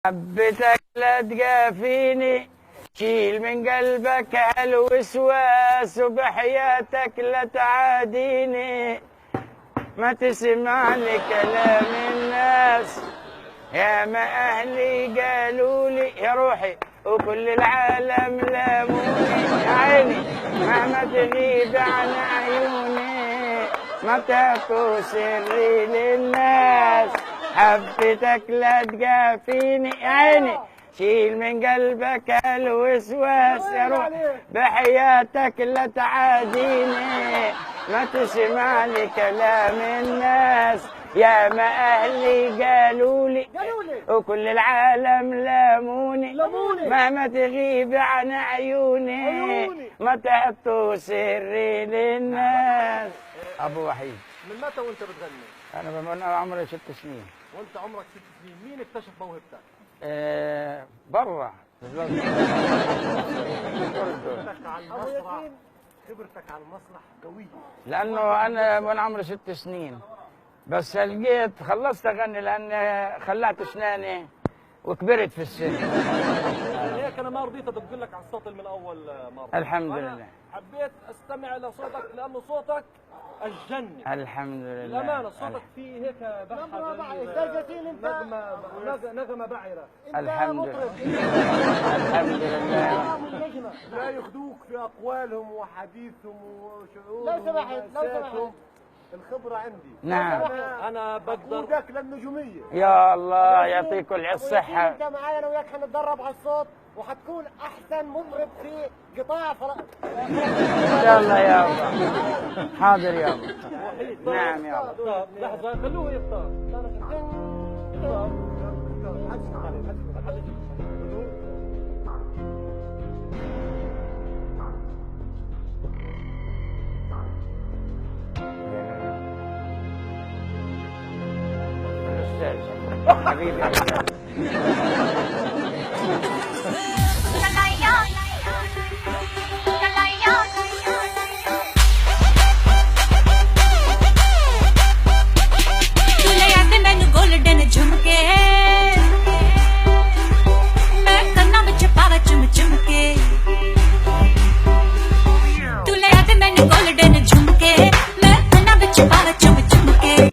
حبيتك لا تقافيني، شيل من قلبك هالوسواس، وبحياتك لا تعاديني، ما تسمع لي كلام الناس، يا ما أهلي قالوا لي يا روحي وكل العالم لاموني، يا عيني مهما تغيب عن عيوني ما تعطوا سري للناس. حبيتك لا تقافيني يا عيني، شيل من قلبك الوسواس، يا روح بحياتك لا تعاديني، ما تسمع لي كلام الناس، يا ما أهلي قالوا لي وكل العالم لاموني، مهما تغيب عن عيوني ما تعطوا سري للناس. أبو وحيد. من متى وأنت بتغني؟ أنا من عمري 6 سنين. وأنت عمرك 6 سنين، مين اكتشف موهبتك؟ برا. خبرتك على المسرح قوية. لأنه أنا من عمري 6 سنين بس لقيت خلصت أغني لأن خلعت أسناني وكبرت في السن. هيك أنا ما رضيت أدق لك على الصوت من أول مرة. الحمد لله. حبيت أستمع لصوتك لأنه صوتك أجنني. الحمد لله. للأمانة صوتك فيه هيك بحة نغمة بعرة. الحمد لله. الحمد لله. لا يخدوك في أقوالهم وحديثهم وشعورهم. لو سمحت الخبرة عندي. نعم. أنا بقدر ودك للنجومية. يا الله يعطيكم الصحة. انت معايا انا وياك حنتدرب على الصوت وحتكون احسن مطرب في قطاع ان شاء الله يا الله. حاضر يا الله. نعم يا الله. لحظة خلوه يختار. حبيبي